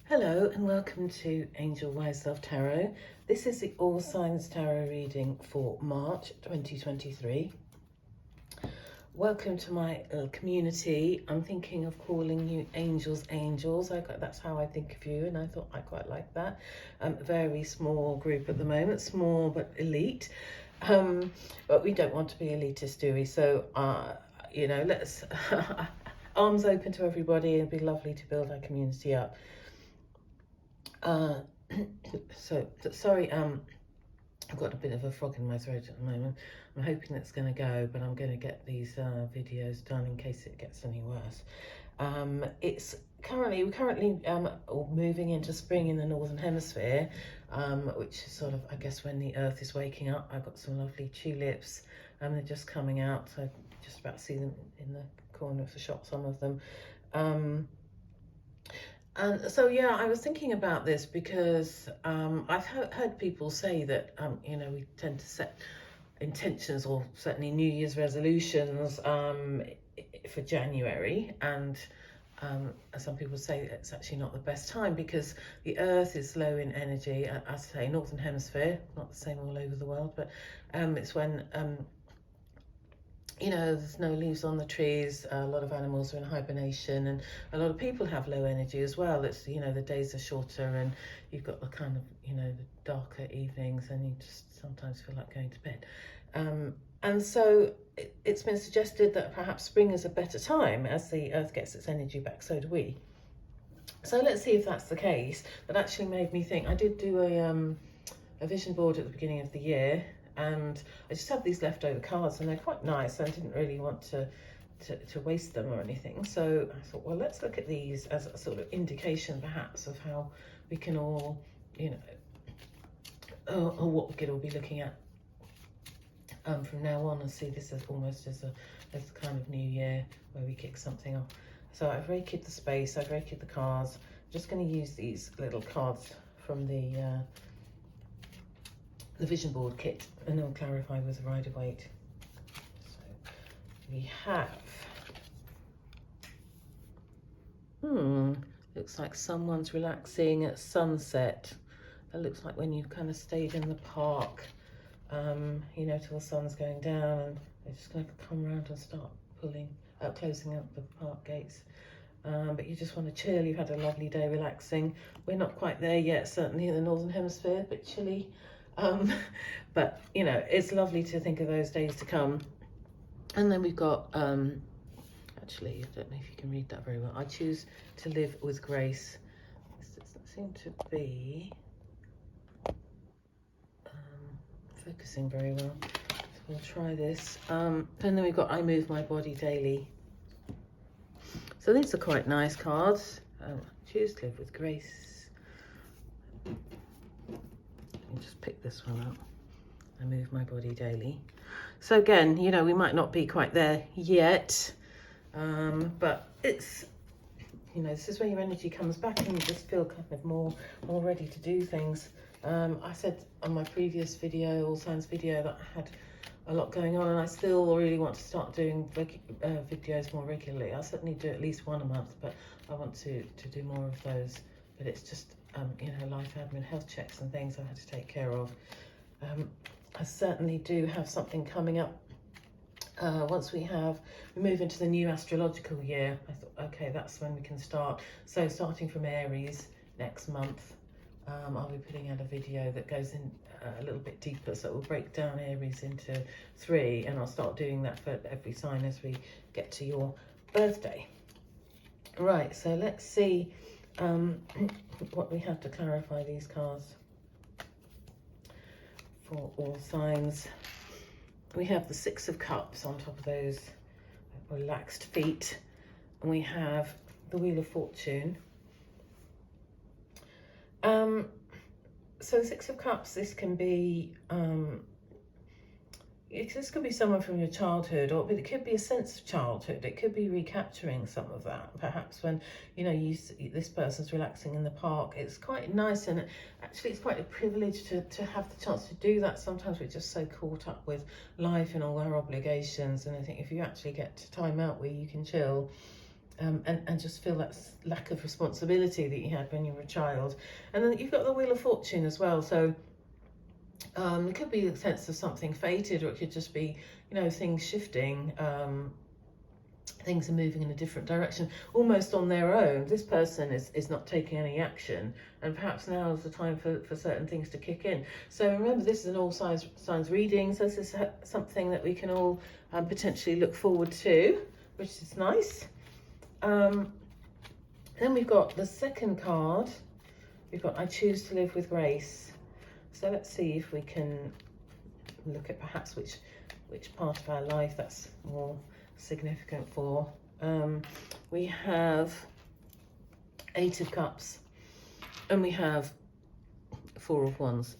Hello and welcome to Angel Wise Love Tarot. This is the All Signs Tarot reading for March 2023. Welcome to my community. I'm thinking of calling you Angels. That's how I think of you, and I thought I quite like that. Very small group at the moment, small but elite. But we don't want to be elitist, do we? So, let's arms open to everybody. It'd be lovely to build our community up. Sorry, I've got a bit of a frog in my throat at the moment. I'm hoping that's going to go, but I'm going to get these videos done in case it gets any worse. We're currently moving into spring in the Northern Hemisphere, which is sort of, I guess, when the earth is waking up. I've got some lovely tulips, and they're just coming out. So I just about see them in the corner of the shop, some of them. And so, yeah, I was thinking about this because I've heard people say that, we tend to set intentions or certainly New Year's resolutions for January. And some people say it's actually not the best time because the earth is low in energy. As I say, Northern Hemisphere, not the same all over the world, but it's when there's no leaves on the trees, a lot of animals are in hibernation, and a lot of people have low energy as well. It's, the days are shorter and you've got the kind of, the darker evenings, and you just sometimes feel like going to bed. And so it's been suggested that perhaps spring is a better time as the earth gets its energy back, so do we. So let's see if that's the case. That actually made me think. I did do a vision board at the beginning of the year, and I just have these leftover cards, and they're quite nice. I didn't really want to waste them or anything, so I thought, well, let's look at these as a sort of indication perhaps of how we can all, or what we could all be looking at from now on, and see this as almost as a kind of new year where we kick something off. So I've rakied the space, I've rakied the cards. I'm just going to use these little cards from the vision board kit, and they'll clarify with the Rider-Waite. So we have, looks like someone's relaxing at sunset. That looks like when you've kind of stayed in the park, till the sun's going down, and they're just going to come around and start closing up the park gates. But you just want to chill. You've had a lovely day relaxing. We're not quite there yet, certainly in the Northern Hemisphere, a bit chilly. But it's lovely to think of those days to come. And then we've got actually, I don't know if you can read that very well. I choose to live with grace. This doesn't seem to be focusing very well, so we'll try this. And then we've got I move my body daily. So these are quite nice cards. Choose to live with grace. Just pick this one up. I move my body daily. So again, we might not be quite there yet, but it's, this is where your energy comes back and you just feel kind of more ready to do things. I said on my previous video, All Signs video, that I had a lot going on, and I still really want to start doing videos more regularly. I'll certainly do at least one a month, but I want to do more of those. But it's just life admin, health checks and things I had to take care of. I certainly do have something coming up. Once we move into the new astrological year, I thought, okay, that's when we can start. So starting from Aries next month, I'll be putting out a video that goes in a little bit deeper, so it will break down Aries into 3, and I'll start doing that for every sign as we get to your birthday. Right, so let's see what we have to clarify these cards for all signs. We have the 6 of Cups on top of those relaxed feet, and we have the Wheel of Fortune. So the 6 of Cups, this can be someone from your childhood, but it could be a sense of childhood. It could be recapturing some of that. Perhaps when this person's relaxing in the park, it's quite nice, and actually it's quite a privilege to have the chance to do that. Sometimes we're just so caught up with life and all our obligations, and I think if you actually get time out where you can chill, and just feel that lack of responsibility that you had when you were a child. And then you've got the Wheel of Fortune as well. So it could be a sense of something fated, or it could just be, you know, things shifting. Things are moving in a different direction, almost on their own. This person is not taking any action, and perhaps now is the time for certain things to kick in. So remember, this is an all signs reading, so this is something that we can all potentially look forward to, which is nice. Then we've got the second card. We've got I choose to live with grace. So let's see if we can look at perhaps which part of our life that's more significant for. We have 8 of Cups, and we have 4 of Wands.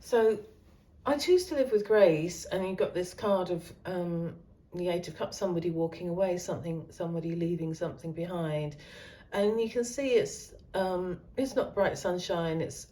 So I choose to live with grace, and you've got this card of the 8 of Cups, somebody walking away, somebody leaving something behind, and you can see it's not bright sunshine, it's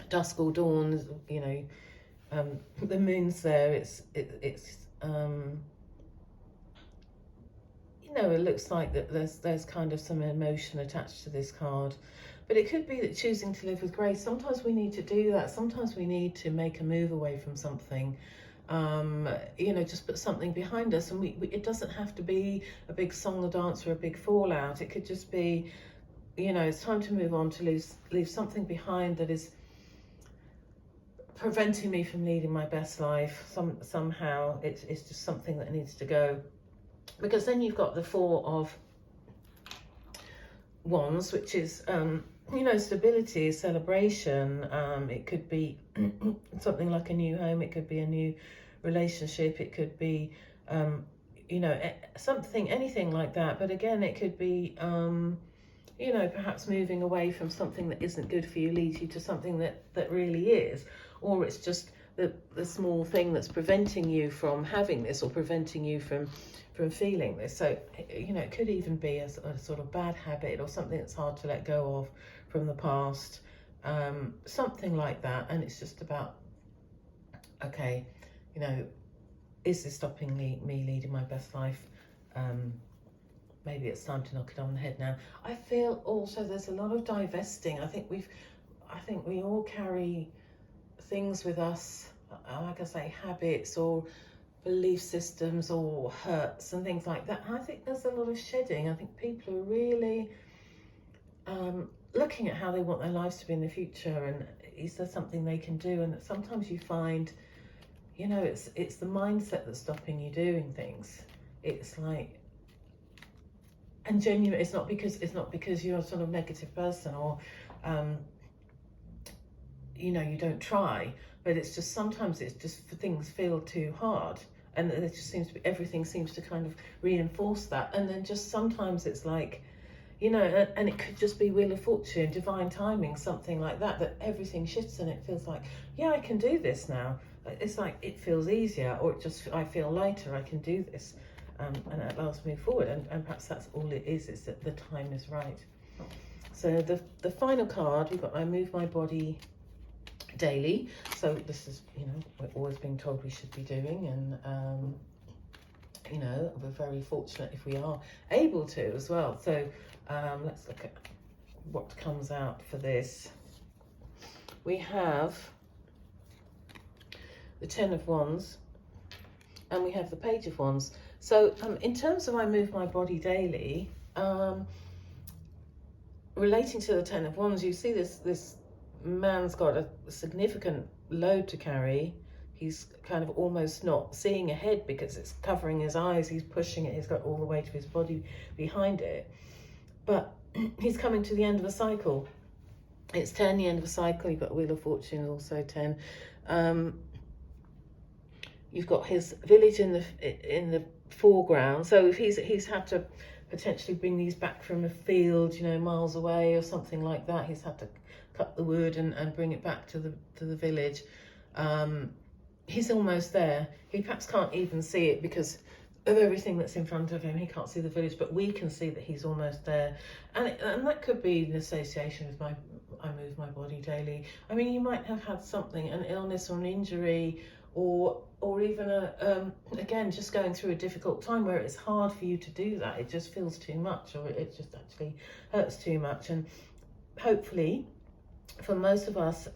dusk or dawn, you know. The moon's there. It's you know, it looks like that there's kind of some emotion attached to this card, but it could be that choosing to live with grace, sometimes we need to do that. Sometimes we need to make a move away from something, you know, just put something behind us, and it doesn't have to be a big song or dance or a big fallout. It could just be, you know, it's time to move on, to leave something behind that is preventing me from leading my best life. Somehow it's just something that needs to go, because then you've got the 4 of Wands, which is you know, stability, celebration. It could be something like a new home, it could be a new relationship, it could be you know, anything like that. But again, it could be you know, perhaps moving away from something that isn't good for you leads you to something that really is, or it's just the small thing that's preventing you from having this, or preventing you from feeling this. So, you know, it could even be a sort of bad habit, or something that's hard to let go of from the past, something like that. And it's just about, okay, you know, is this stopping me leading my best life? Maybe it's time to knock it on the head now. I feel also there's a lot of divesting. I think we all carry things with us, like I say, habits or belief systems or hurts and things like that. I think there's a lot of shedding. I think people are really looking at how they want their lives to be in the future, and is there something they can do? And sometimes you find, you know, it's the mindset that's stopping you doing things. It's like, and genuine, it's not because you're a sort of negative person, or you know, you don't try, but it's just sometimes it's just things feel too hard, and it just seems to be, everything seems to kind of reinforce that. And then just sometimes it's like, you know, and it could just be Wheel of Fortune, divine timing, something like that everything shifts and it feels like, yeah, I can do this now. It's like it feels easier, or it just, I feel lighter, I can do this. And at last move forward, and perhaps that's all it is that the time is right. So the final card, we've got I move my body daily. So this is, you know, we're always being told we should be doing, and you know, we're very fortunate if we are able to as well. So let's look at what comes out for this. We have the 10 of Wands, and we have the Page of Wands. So in terms of I move my body daily, relating to the 10 of Wands, you see this man's got a significant load to carry. He's kind of almost not seeing ahead because it's covering his eyes. He's pushing it. He's got all the weight of his body behind it. But he's coming to the end of a cycle. It's 10, the end of a cycle. You've got Wheel of Fortune, also 10. You've got his village in the foreground. So if he's had to potentially bring these back from a field, you know, miles away or something like that, he's had to cut the wood and bring it back to the village. He's almost there. He perhaps can't even see it because of everything that's in front of him. He can't see the village, but we can see that he's almost there. And that could be an association with I move my body daily. I mean, you might have had something, an illness or an injury, or even again, just going through a difficult time where it's hard for you to do that. It just feels too much, or it just actually hurts too much. And hopefully for most of us,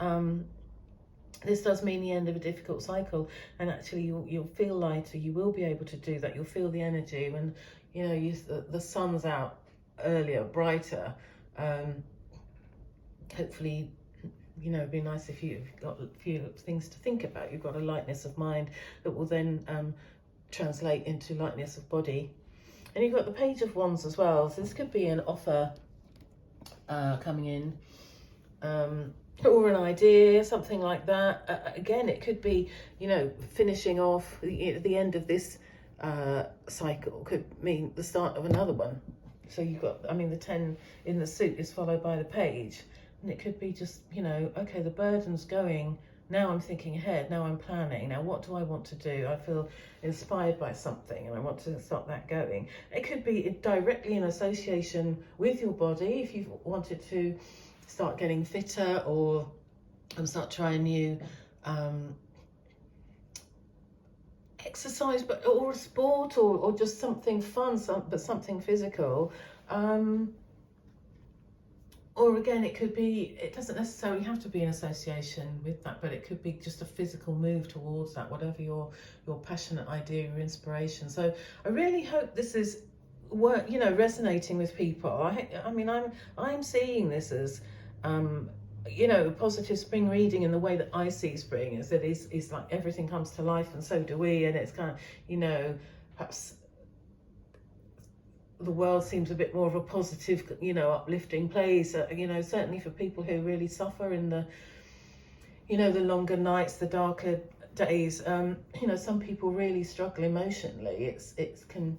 this does mean the end of a difficult cycle, and actually you'll feel lighter. You will be able to do that. You'll feel the energy when, you know, the sun's out earlier, brighter. Hopefully, you know, it'd be nice if you've got a few things to think about. You've got a lightness of mind that will then translate into lightness of body. And you've got the Page of Wands as well. So this could be an offer coming in, or an idea, something like that. Again, it could be, you know, finishing off the end of this cycle could mean the start of another one. So you've got, I mean, the 10 in the suit is followed by the page. And it could be just, you know, okay, the burden's going. Now I'm thinking ahead. Now I'm planning. Now what do I want to do? I feel inspired by something and I want to start that going. It could be directly in association with your body. If you've wanted to start getting fitter or start trying new exercise, or a sport, or just something fun, but something physical. Or again, it could be, it doesn't necessarily have to be in association with that, but it could be just a physical move towards that, whatever your passionate idea or inspiration. So I really hope this is you know, resonating with people. I mean, I'm seeing this as you know, positive spring reading in the way that I see spring is that is like everything comes to life, and so do we, and it's kind of, you know, perhaps the world seems a bit more of a positive, you know, uplifting place, you know, certainly for people who really suffer in the, you know, the longer nights, the darker days. You know, some people really struggle emotionally. It can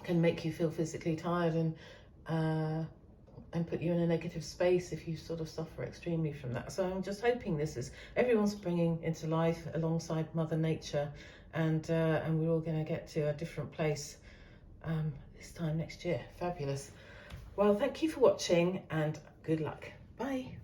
make you feel physically tired and put you in a negative space if you sort of suffer extremely from that. So I'm just hoping this is everyone's bringing into life alongside Mother Nature, and we're all going to get to a different place this time next year. Fabulous. Well, thank you for watching and good luck. Bye.